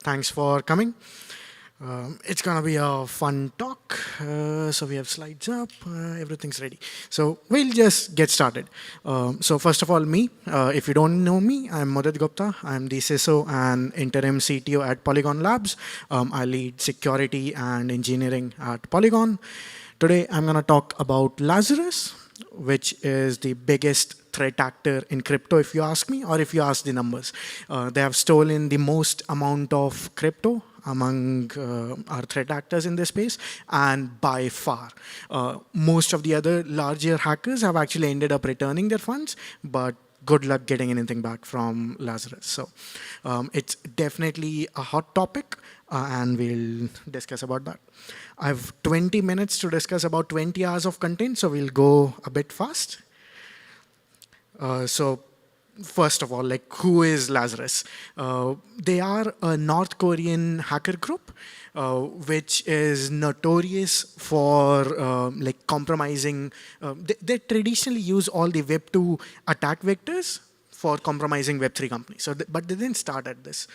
Thanks for coming. It's gonna be a fun talk. So we have slides up, everything's ready. So we'll just get started. So first of all, me. If you don't know me, I'm Mudit Gupta. I'm the CISO and interim CTO at Polygon Labs. I lead security and engineering at Polygon. Today, I'm gonna talk about Lazarus, which is the biggest threat actor in crypto, if you ask me, or if you ask the numbers. They have stolen the most amount of crypto among our threat actors in this space, and by far. Most of the other larger hackers have actually ended up returning their funds, but good luck getting anything back from Lazarus. So it's definitely a hot topic, and we'll discuss about that. I have 20 minutes to discuss about 20 hours of content, so we'll go a bit fast. So first of all, like, who is Lazarus? They are a North Korean hacker group, which is notorious for compromising. They traditionally use all the Web2 attack vectors for compromising Web3 companies. So, but they didn't start at this.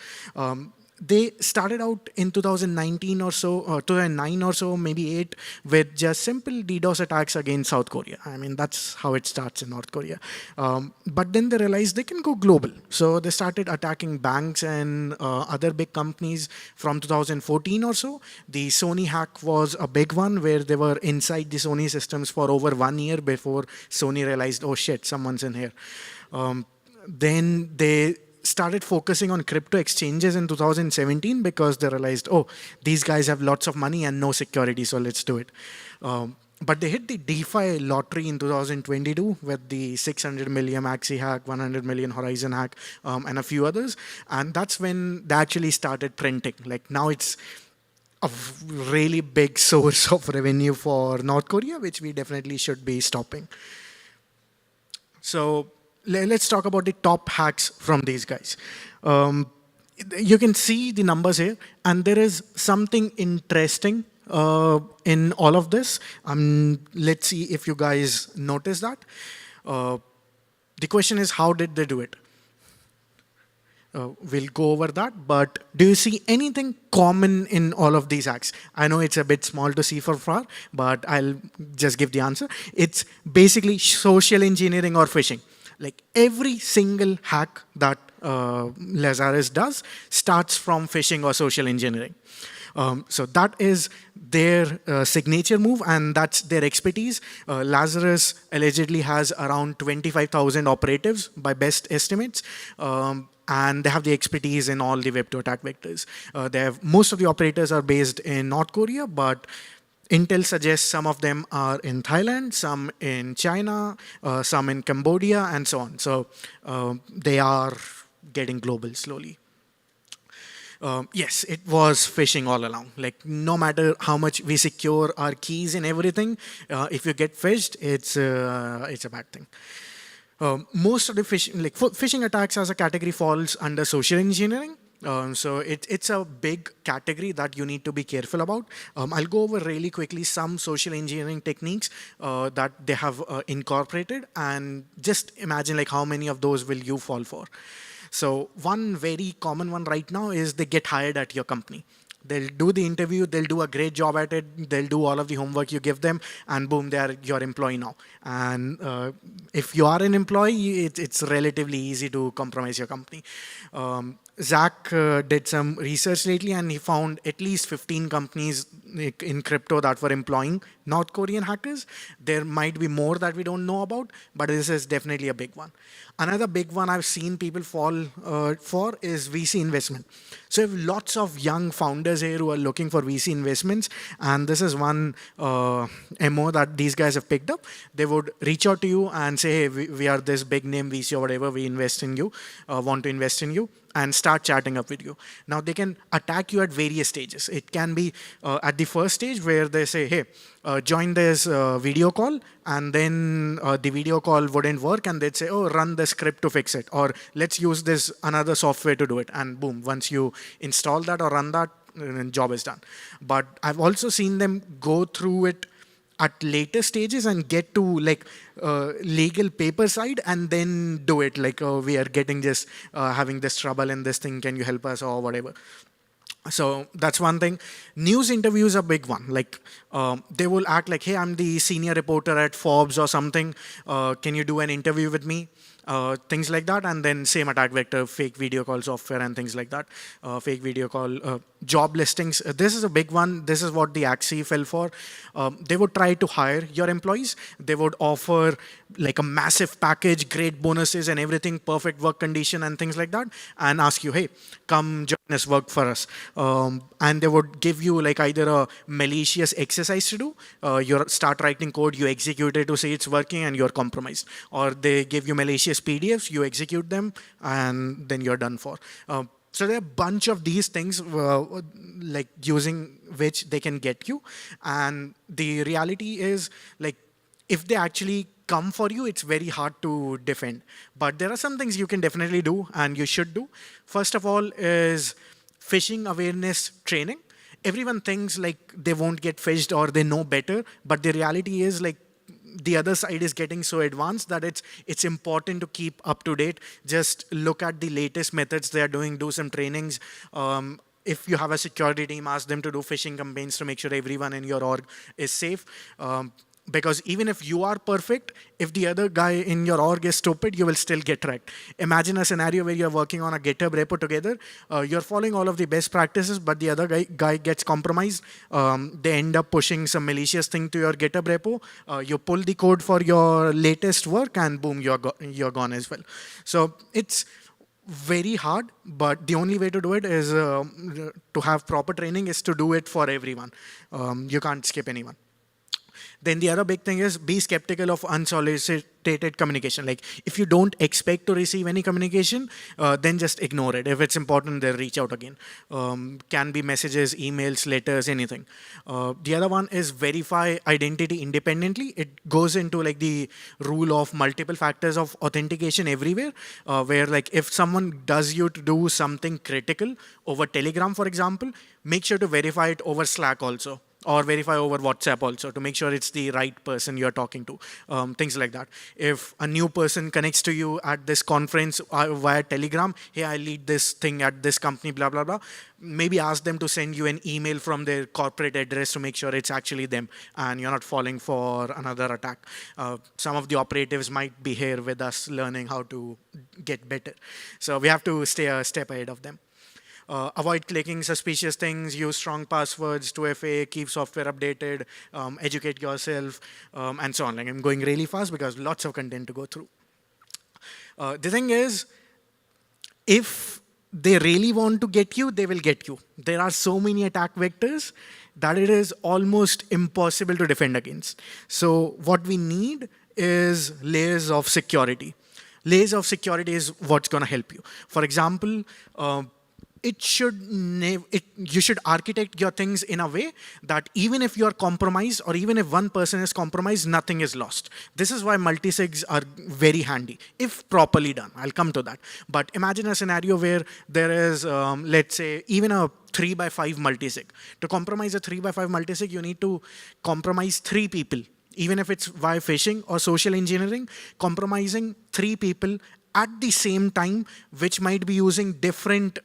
They started out in 2019 or so, 2009 or so, maybe 8, with just simple DDoS attacks against South Korea. I mean, that's how it starts in North Korea. But then they realized they can go global. So they started attacking banks and other big companies from 2014 or so. The Sony hack was a big one where they were inside the Sony systems for over 1 year before Sony realized, oh shit, someone's in here. Then they started focusing on crypto exchanges in 2017 because they realized, oh, these guys have lots of money and no security, so let's do it. But they hit the DeFi lottery in 2022 with the 600 million Axie hack, 100 million Horizon hack, and a few others. And that's when they actually started printing. Like, now it's a really big source of revenue for North Korea, which we definitely should be stopping. So let's talk about the top hacks from these guys. You can see the numbers here, and there is something interesting in all of this. Let's see if you guys notice that. The question is, how did they do it? We'll go over that, but do you see anything common in all of these hacks? I know it's a bit small to see from far, but I'll just give the answer. It's basically social engineering or phishing. Like, every single hack that Lazarus does starts from phishing or social engineering. So that is their signature move, and that's their expertise. Lazarus allegedly has around 25,000 operatives by best estimates. And they have the expertise in all the Web2 attack vectors. Most of the operators are based in North Korea, but Intel suggests some of them are in Thailand, some in China, some in Cambodia, and so on. So they are getting global slowly. Yes, it was phishing all along. Like, no matter how much we secure our keys and everything, if you get phished, it's a bad thing. Most of the phishing attacks as a category falls under social engineering. So it's a big category that you need to be careful about. I'll go over really quickly some social engineering techniques that they have incorporated, and just imagine like how many of those will you fall for. So one very common one right now is they get hired at your company. They'll do the interview, they'll do a great job at it, they'll do all of the homework you give them, and boom, they are your employee now. And if you are an employee, it's relatively easy to compromise your company. Zach did some research lately, and he found at least 15 companies in crypto that were employing North Korean hackers. There might be more that we don't know about, but this is definitely a big one. Another big one I've seen people fall for is VC investment. So you have lots of young founders here who are looking for VC investments, and this is one MO that these guys have picked up. They would reach out to you and say, hey, we are this big name VC or whatever, we invest in you, want to invest in you, and start chatting up with you. Now, they can attack you at various stages. It can be at the first stage where they say, hey, join this video call, and then the video call wouldn't work, and they'd say, oh, run the script to fix it, or let's use this another software to do it. And boom, once you install that or run that, job is done. But I've also seen them go through it at later stages and get to like legal paper side and then do it like, oh, we are getting this, having this trouble and this thing, can you help us or whatever. So that's one thing. News interviews are big one. Like they will act like, hey, I'm the senior reporter at Forbes or something. Can you do an interview with me? Things like that. And then same attack vector, fake video call software and things like that. Fake video call, job listings. This is a big one. This is what the Axie fell for. They would try to hire your employees. They would offer like a massive package, great bonuses and everything, perfect work condition and things like that, and ask you, hey, come join us, work for us. And they would give you like either a malicious exercise to do, you start writing code, you execute it to say it's working and you're compromised. Or they give you malicious PDFs, you execute them and then you're done for. So there are a bunch of these things like using which they can get you. And the reality is like, if they actually come for you, it's very hard to defend. But there are some things you can definitely do and you should do. First of all is phishing awareness training. Everyone thinks like they won't get phished or they know better, but the reality is like the other side is getting so advanced that it's important to keep up to date. Just look at the latest methods they are doing, do some trainings. If you have a security team, ask them to do phishing campaigns to make sure everyone in your org is safe. Because even if you are perfect, if the other guy in your org is stupid, you will still get tracked. Imagine a scenario where you're working on a GitHub repo together. You're following all of the best practices, but the other guy gets compromised. They end up pushing some malicious thing to your GitHub repo. You pull the code for your latest work and boom, you're gone as well. So it's very hard, but the only way to do it is to have proper training is to do it for everyone. You can't skip anyone. Then the other big thing is be skeptical of unsolicited communication. Like if you don't expect to receive any communication, then just ignore it. If it's important, then reach out again. Can be messages, emails, letters, anything. The other one is verify identity independently. It goes into like the rule of multiple factors of authentication everywhere, where like if someone does you to do something critical over Telegram, for example, make sure to verify it over Slack also, or verify over WhatsApp also to make sure it's the right person you're talking to, things like that. If a new person connects to you at this conference via Telegram, hey, I lead this thing at this company, blah, blah, blah, maybe ask them to send you an email from their corporate address to make sure it's actually them and you're not falling for another attack. Some of the operatives might be here with us learning how to get better. So we have to stay a step ahead of them. Avoid clicking suspicious things, use strong passwords, 2FA, keep software updated, educate yourself, and so on. Like I'm going really fast because lots of content to go through. The thing is, if they really want to get you, they will get you. There are so many attack vectors that it is almost impossible to defend against. So what we need is layers of security. Layers of security is what's going to help you. For example, you should architect your things in a way that even if you're compromised or even if one person is compromised, nothing is lost. This is why multisigs are very handy, if properly done. I'll come to that. But imagine a scenario where there is, let's say, even a 3x5 multisig. To compromise a 3x5 multisig, you need to compromise 3 people. Even if it's via phishing or social engineering, compromising 3 people at the same time, which might be using different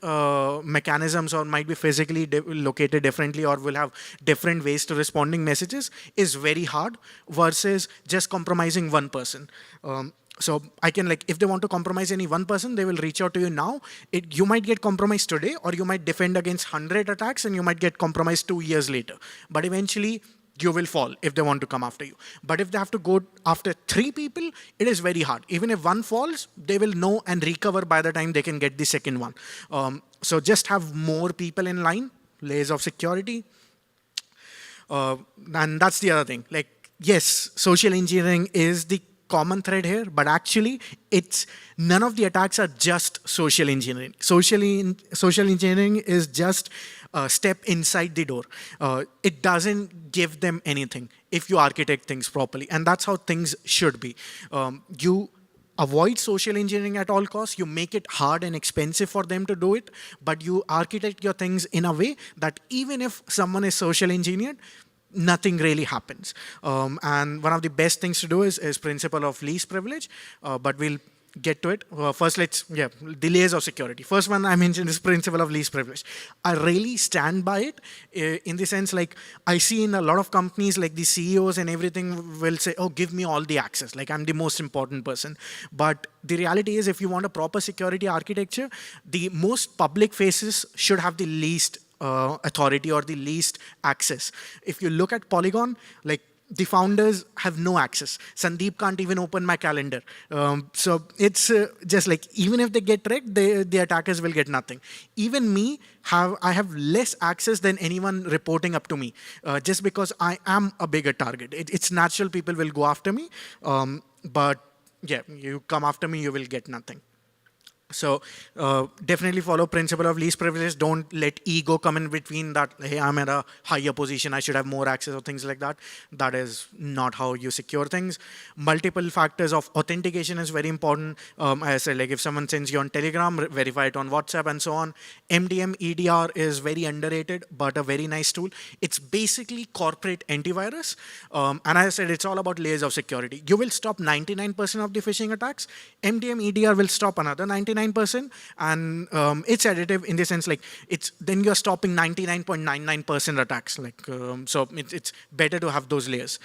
mechanisms or might be physically located differently or will have different ways to responding messages, is very hard versus just compromising one person. So I can, like, if they want to compromise any one person, they will reach out to you now. You might get compromised today, or you might defend against 100 attacks and you might get compromised 2 years later. But eventually, you will fall if they want to come after you. But if they have to go after 3 people, it is very hard. Even if one falls, they will know and recover by the time they can get the second one. So just have more people in line, layers of security. And that's the other thing. Like, yes, social engineering is the common thread here, but actually none of the attacks are just social engineering. Social engineering is just a step inside the door. It doesn't give them anything if you architect things properly, and that's how things should be. You avoid social engineering at all costs. You make it hard and expensive for them to do it, but you architect your things in a way that even if someone is social engineered, nothing really happens. And one of the best things to do is principle of least privilege, but we'll get to it. First, the layers of security. First one I mentioned is principle of least privilege. I really stand by it in the sense, like, I see in a lot of companies, like the CEOs and everything will say, oh, give me all the access. Like, I'm the most important person. But the reality is, if you want a proper security architecture, the most public faces should have the least authority or the least access. If you look at Polygon, like, the founders have no access. Sandeep can't even open my calendar. So it's just like, even if they get wrecked, the attackers will get nothing. Even me, I have less access than anyone reporting up to me, just because I am a bigger target. It's natural people will go after me. But yeah, you come after me, you will get nothing. So definitely follow principle of least privilege. Don't let ego come in between that, hey, I'm at a higher position, I should have more access or things like that. That is not how you secure things. Multiple factors of authentication is very important. As I said, like, if someone sends you on Telegram, verify it on WhatsApp and so on. MDM EDR is very underrated, but a very nice tool. It's basically corporate antivirus. And as I said, it's all about layers of security. You will stop 99% of the phishing attacks. MDM EDR will stop another 99%, and it's additive in the sense, like, then you're stopping 99.99% attacks. Like, so it's better to have those layers.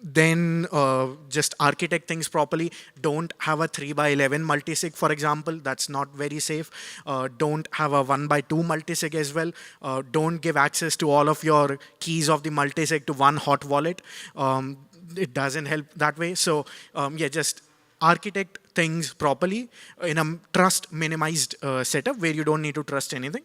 Then just architect things properly. Don't have a 3x11 multisig, for example. That's not very safe. Don't have a 1x2 multisig as well. Don't give access to all of your keys of the multisig to one hot wallet. It doesn't help that way. So yeah, just architect things properly in a trust minimized setup where you don't need to trust anything.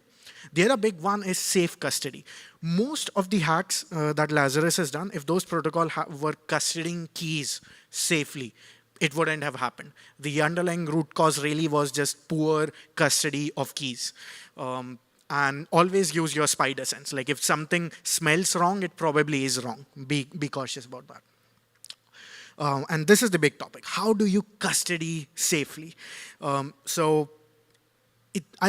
The other big one is safe custody. Most of the hacks that Lazarus has done, if those protocols were custodying keys safely, it wouldn't have happened. The underlying root cause really was just poor custody of keys. And always use your spider sense. Like, if something smells wrong, it probably is wrong. Be cautious about that. And this is the big topic. How do you custody safely? I'll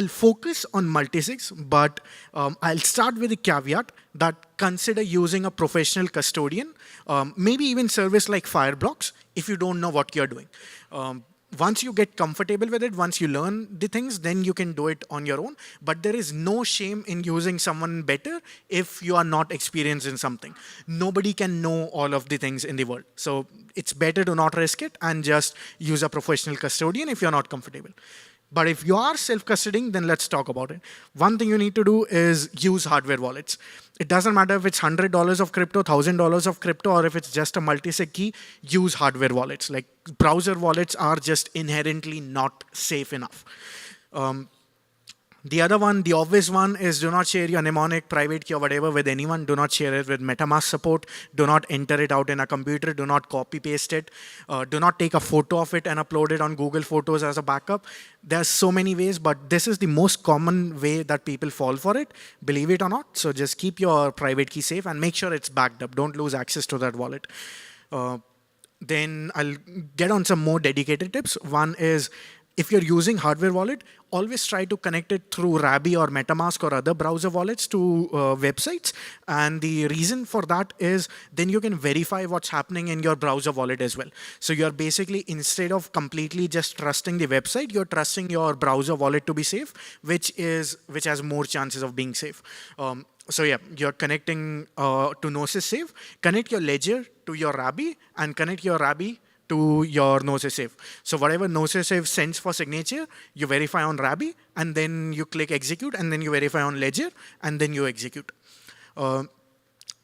focus on multisigs, but I'll start with a caveat that consider using a professional custodian, maybe even service like Fireblocks, if you don't know what you're doing. Once you get comfortable with it, once you learn the things, then you can do it on your own. But there is no shame in using someone better if you are not experienced in something. Nobody can know all of the things in the world. So it's better to not risk it and just use a professional custodian if you're not comfortable. But if you are self-custodying, then let's talk about it. One thing you need to do is use hardware wallets. It doesn't matter if it's $100 of crypto, $1,000 of crypto, or if it's just a multi-sig key, use hardware wallets. Like, browser wallets are just inherently not safe enough. The other one, the obvious one, is do not share your mnemonic, private key, or whatever with anyone. Do not share it with MetaMask support. Do not enter it out in a computer. Do not copy paste it. Do not take a photo of it and upload it on Google Photos as a backup. There's so many ways, but this is the most common way that people fall for it, believe it or not. So just keep your private key safe and make sure it's backed up. Don't lose access to that wallet. Then I'll get on some more dedicated tips. One is, if you're using hardware wallet, always try to connect it through Rabi or MetaMask or other browser wallets to websites. And the reason for that is then you can verify what's happening in your browser wallet as well. So you're basically, instead of completely just trusting the website, you're trusting your browser wallet to be safe, which has more chances of being safe. So yeah, you're connecting to Gnosis Safe. Connect your ledger to your Rabi and connect your Rabi to your Gnosis Safe. So whatever Gnosis Safe sends for signature, you verify on Rabi, and then you click execute, and then you verify on Ledger, and then you execute.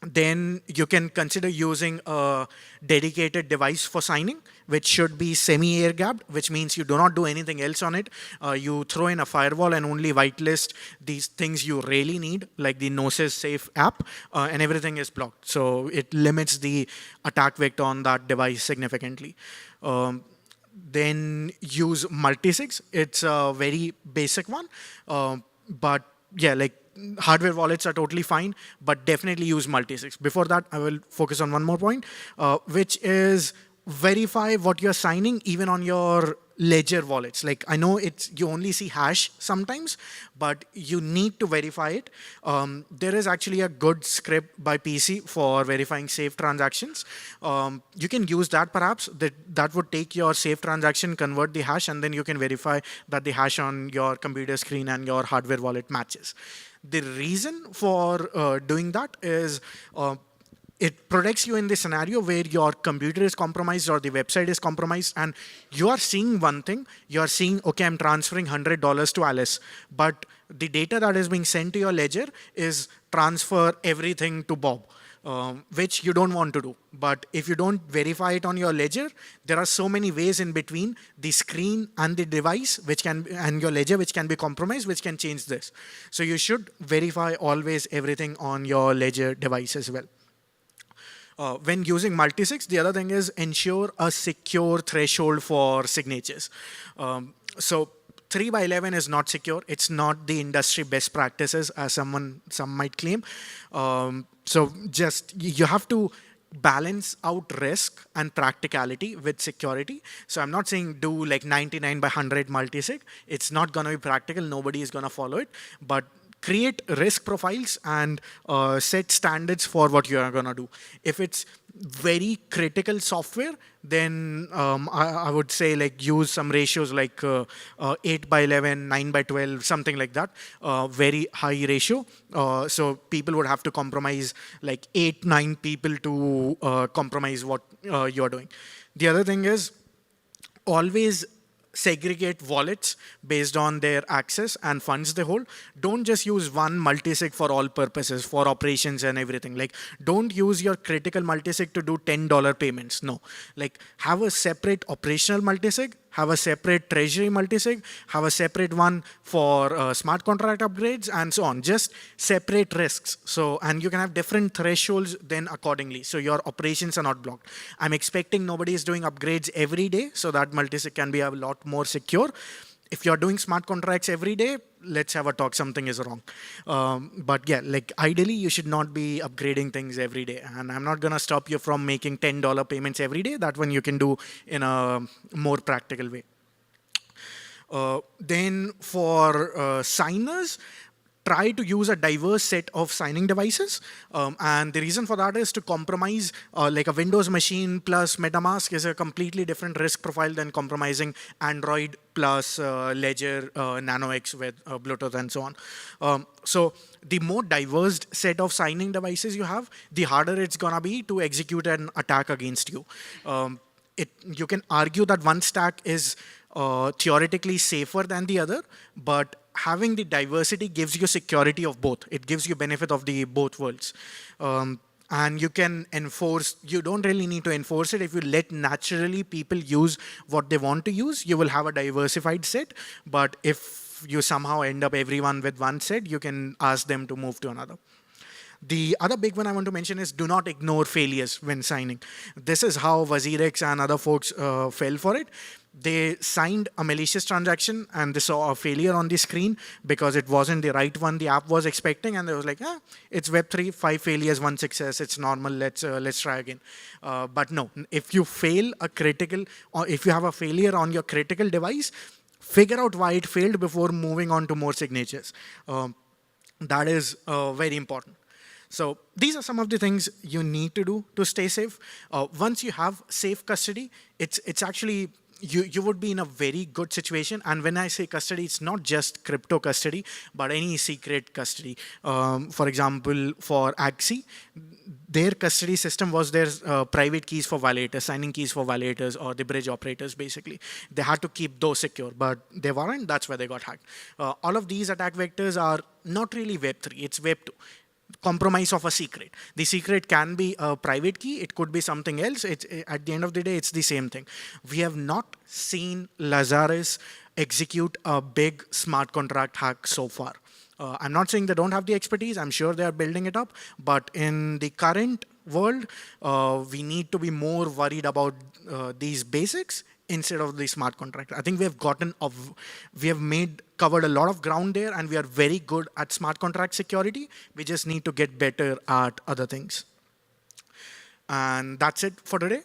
Then you can consider using a dedicated device for signing, which should be semi-air gapped, which means you do not do anything else on it. You throw in a firewall and only whitelist these things you really need, like the Gnosis Safe app, and everything is blocked. So it limits the attack vector on that device significantly. Then use multisigs. It's a very basic one, but yeah, like, hardware wallets are totally fine, but definitely use multisigs. Before that, I will focus on one more point, which is verify what you're signing even on your ledger wallets. Like I know you only see hash sometimes, but you need to verify it. There is actually a good script by PC for verifying safe transactions. You can use that perhaps. That would take your safe transaction, convert the hash, and then you can verify that the hash on your computer screen and your hardware wallet matches. The reason for doing that is it protects you in the scenario where your computer is compromised or the website is compromised, and you are seeing one thing. You are seeing, okay, I'm transferring $100 to Alice, but the data that is being sent to your ledger is transfer everything to Bob. Which you don't want to do. But if you don't verify it on your ledger, there are so many ways in between the screen and the device, and your ledger, which can be compromised, which can change this. So you should verify always everything on your ledger device as well. When using multi-sigs, the other thing is ensure a secure threshold for signatures. So 3 by 11 is not secure. It's not the industry best practices, as some might claim. So just you have to balance out risk and practicality with security. So I'm not saying do like 99 by 100 multi-sig. It's not going to be practical. Nobody is going to follow it. But create risk profiles and set standards for what you are going to do. If it's very critical software, then I would say like use some ratios like 8 by 11, 9 by 12, something like that, very high ratio. So people would have to compromise like 8, 9 people to compromise what you're doing. The other thing is always segregate wallets based on their access and funds they hold. Don't just use one multisig for all purposes, for operations and everything. Like, don't use your critical multisig to do $10 payments. No, like have a separate operational multisig, have a separate treasury multisig, have a separate one for smart contract upgrades and so on. Just separate risks. So, and you can have different thresholds then accordingly. So your operations are not blocked. I'm expecting nobody is doing upgrades every day, so that multisig can be a lot more secure. If you're doing smart contracts every day, let's have a talk, something is wrong. But yeah, like ideally you should not be upgrading things every day. And I'm not gonna stop you from making $10 payments every day. That one you can do in a more practical way. Then for signers, try to use a diverse set of signing devices. And the reason for that is to compromise like a Windows machine plus MetaMask is a completely different risk profile than compromising Android plus Ledger Nano X with Bluetooth and so on. So the more diverse set of signing devices you have, the harder it's gonna be to execute an attack against you. You can argue that one stack is theoretically safer than the other, but having the diversity gives you security of both. It gives you benefit of the both worlds. And you can enforce, you don't really need to enforce it. If you let naturally people use what they want to use, you will have a diversified set. But if you somehow end up everyone with one set, you can ask them to move to another. The other big one I want to mention is do not ignore failures when signing. This is how WazirX and other folks fell for it. They signed a malicious transaction and they saw a failure on the screen because it wasn't the right one the app was expecting, and they was like, it's Web3, 5 failures, 1 success, it's normal, let's try again. But no, if you fail a critical, or if you have a failure on your critical device, figure out why it failed before moving on to more signatures. That is very important. So these are some of the things you need to do to stay safe. Once you have safe custody, it's actually, you would be in a very good situation. And when I say custody, it's not just crypto custody, but any secret custody. For example, for Axie, their custody system was their private keys for validators, signing keys for validators, or the bridge operators, basically. They had to keep those secure, but they weren't. That's why they got hacked. All of these attack vectors are not really Web3, it's Web2. Compromise of a secret. The secret can be a private key. It could be something else. At the end of the day, it's the same thing. We have not seen Lazarus execute a big smart contract hack so far. I'm not saying they don't have the expertise. I'm sure they are building it up. But in the current world, we need to be more worried about these basics instead of the smart contract. I think we have covered a lot of ground there, and we are very good at smart contract security. We just need to get better at other things. And that's it for today.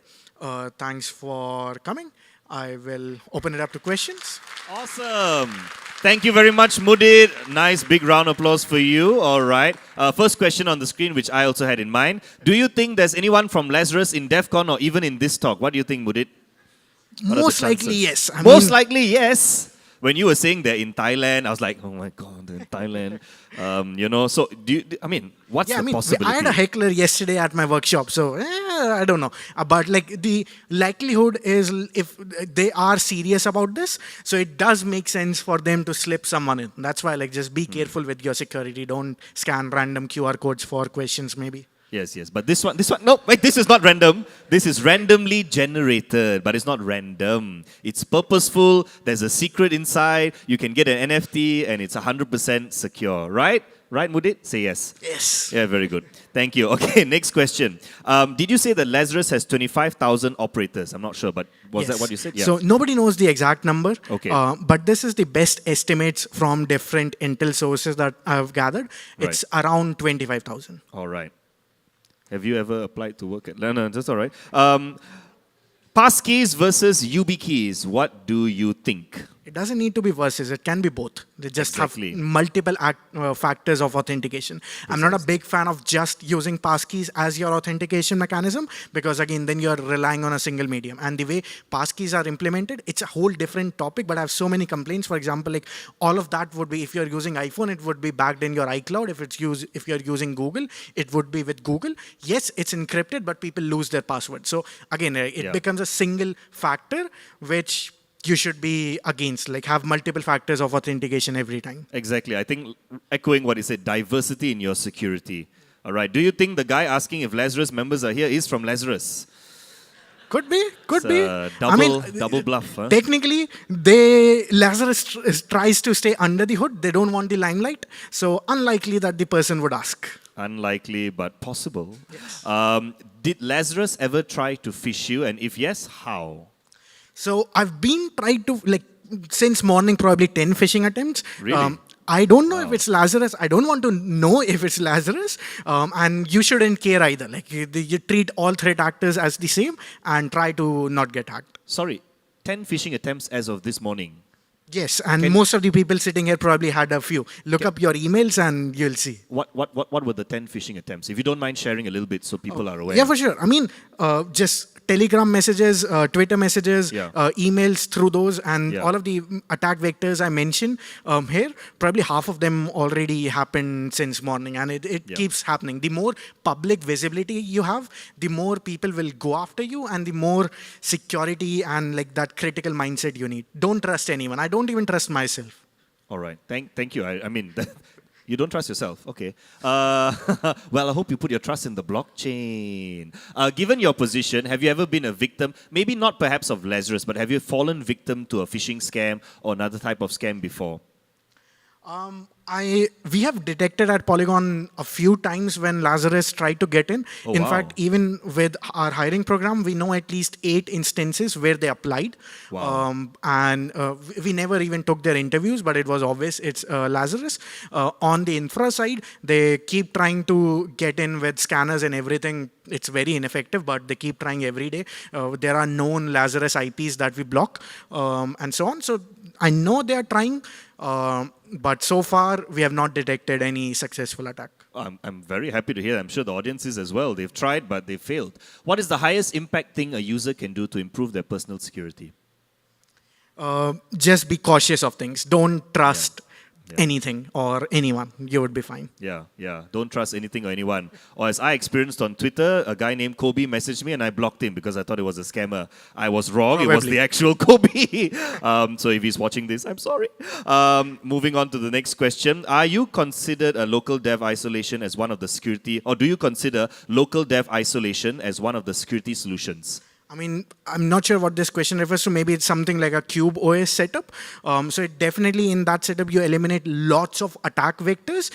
Thanks for coming. I will open it up to questions. Awesome. Thank you very much, Mudit. Nice big round of applause for you. All right. First question on the screen, which I also had in mind. Do you think there's anyone from Lazarus in Devcon or even in this talk? What do you think, Mudit? Most likely, yes. Most likely, yes. When you were saying they're in Thailand, I was like, oh my God, they're in Thailand. So what's the possibility? I had a heckler yesterday at my workshop, so I don't know. But like the likelihood is if they are serious about this, so it does make sense for them to slip someone in. That's why just be careful with your security. Don't scan random QR codes for questions maybe. Yes. But this one, no, wait, this is not random. This is randomly generated, but it's not random. It's purposeful. There's a secret inside. You can get an NFT and it's 100% secure, right? Right, Mudit? Say yes. Yes. Yeah, very good. Thank you. Okay, next question. Did you say that Lazarus has 25,000 operators? I'm not sure, but was that what you said? Yeah. So nobody knows the exact number. Okay. But this is the best estimates from different intel sources that I've gathered. It's around 25,000. All right. Have you ever applied to work at... No, that's all right. Passkeys versus YubiKeys. What do you think? It doesn't need to be versus. It can be both. They just have multiple factors of authentication. I'm not a big fan of just using passkeys as your authentication mechanism because, again, then you're relying on a single medium. And the way passkeys are implemented, it's a whole different topic, but I have so many complaints. For example, like all of that would be, if you're using iPhone, it would be backed in your iCloud. If you're using Google, it would be with Google. Yes, it's encrypted, but people lose their password. So, again, it becomes a single factor, which you should be against, like have multiple factors of authentication every time. Exactly. I think echoing what he said, diversity in your security. All right. Do you think the guy asking if Lazarus members are here is from Lazarus? Could be. Double bluff. Huh? Technically, Lazarus tries to stay under the hood. They don't want the limelight. So unlikely that the person would ask. Unlikely, but possible. Yes. Did Lazarus ever try to phish you? And if yes, how? So I've been trying to, since morning, probably 10 phishing attempts. Really? I don't know if it's Lazarus. I don't want to know if it's Lazarus. And you shouldn't care either. You treat all threat actors as the same and try to not get hacked. Sorry, 10 phishing attempts as of this morning. Yes, and most of the people sitting here probably had a few. Look up your emails and you'll see. What were the 10 phishing attempts? If you don't mind sharing a little bit so people are aware. Yeah, for sure. Just Telegram messages, Twitter messages, emails through those, and all of the attack vectors I mentioned here, probably half of them already happened since morning, and it keeps happening. The more public visibility you have, the more people will go after you, and the more security and that critical mindset you need. Don't trust anyone. I don't even trust myself. All right. Thank you. I mean... You don't trust yourself? Okay. Well, I hope you put your trust in the blockchain. Given your position, have you ever been a victim, maybe not perhaps of Lazarus, but have you fallen victim to a phishing scam or another type of scam before? We have detected at Polygon a few times when Lazarus tried to get in. In fact, even with our hiring program, we know at least 8 instances where they applied. Wow. We never even took their interviews, but it was obvious it's Lazarus. On the infra side, they keep trying to get in with scanners and everything. It's very ineffective, but they keep trying every day. There are known Lazarus IPs that we block and so on. So I know they are trying. But so far, we have not detected any successful attack. I'm very happy to hear that. I'm sure the audience is as well. They've tried, but they've failed. What is the highest impact thing a user can do to improve their personal security? Just be cautious of things. Don't trust anything or anyone. You would be fine. Yeah. Don't trust anything or anyone. Or as I experienced on Twitter, a guy named Kobe messaged me and I blocked him because I thought it was a scammer. I was wrong. Probably. It was the actual Kobe. So if he's watching this, I'm sorry. Moving on to the next question. Are you considered a local dev isolation as one of the security, or do you consider local dev isolation as one of the security solutions? I'm not sure what this question refers to. Maybe it's something like a cube OS setup. So it definitely in that setup, you eliminate lots of attack vectors,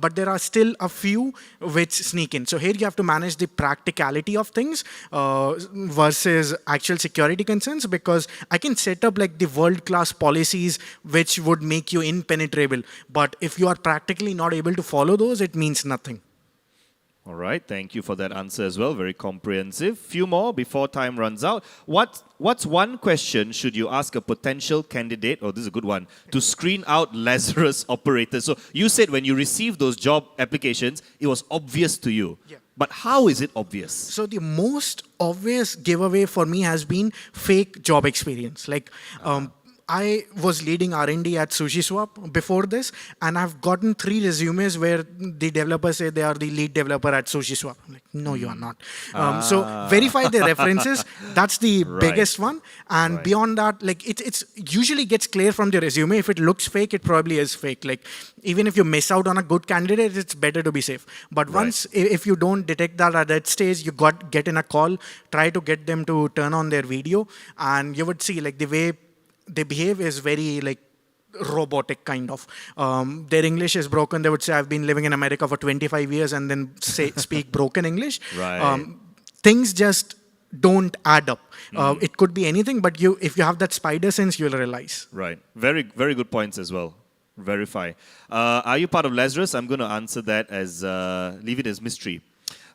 but there are still a few which sneak in. So here you have to manage the practicality of things versus actual security concerns, because I can set up the world-class policies which would make you impenetrable. But if you are practically not able to follow those, it means nothing. All right, thank you for that answer as well. Very comprehensive. Few more before time runs out. What's one question should you ask a potential candidate, oh, this is a good one, to screen out Lazarus operators? So you said when you received those job applications, it was obvious to you. Yeah. But how is it obvious? So the most obvious giveaway for me has been fake job experience. Like, I was leading R&D at SushiSwap before this, and I've gotten 3 resumes where the developers say they are the lead developer at SushiSwap. I'm like, no, you are not. So verify the references. That's the biggest one. And beyond that, like it's usually gets clear from the resume. If it looks fake, it probably is fake. Like even if you miss out on a good candidate, it's better to be safe. But once, if you don't detect that at that stage, you get in a call, try to get them to turn on their video, and you would see like the way they behave is very like robotic kind of. Their English is broken. They would say, I've been living in America for 25 years and then speak broken English. Things just don't add up. It could be anything, but if you have that spider sense, you'll realize. Right. Very, very good points as well. Verify. Are you part of Lazarus? I'm going to answer that as, leave it as mystery.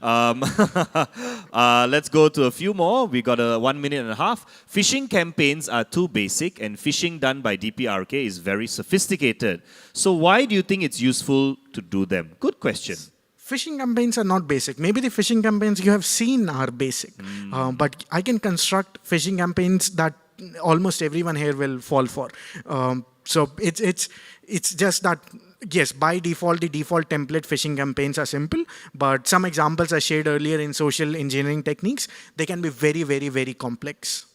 Let's go to a few more. We got 1 minute and a half. Phishing campaigns are too basic, and phishing done by DPRK is very sophisticated. So why do you think it's useful to do them? Good question. Phishing campaigns are not basic. Maybe the phishing campaigns you have seen are basic, but I can construct phishing campaigns that almost everyone here will fall for. So it's just that. Yes, by default, the default template phishing campaigns are simple, but some examples I shared earlier in social engineering techniques, they can be very, very, very complex.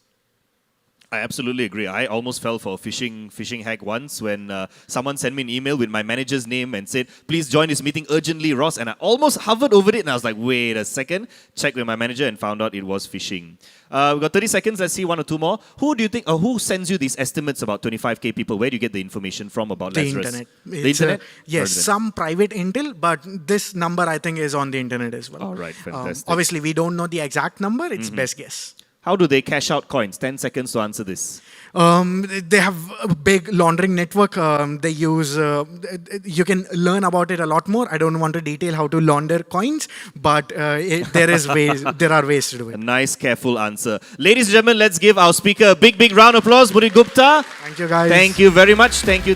I absolutely agree. I almost fell for a phishing hack once when someone sent me an email with my manager's name and said, please join this meeting urgently, Ross. And I almost hovered over it and I was like, wait a second. Checked with my manager and found out it was phishing. We've got 30 seconds. Let's see 1 or 2 more. Who do you think, or who sends you these estimates about 25K people? Where do you get the information from about Lazarus? Internet. The internet? Yes, some private intel, but this number I think is on the internet as well. All right, fantastic. Obviously, we don't know the exact number. It's best guess. How do they cash out coins? 10 seconds to answer this. They have a big laundering network. They use, you can learn about it a lot more. I don't want to detail how to launder coins, but there are ways to do it. A nice, careful answer. Ladies and gentlemen, let's give our speaker a big, big round of applause. Mudit Gupta. Thank you, guys. Thank you very much. Thank you.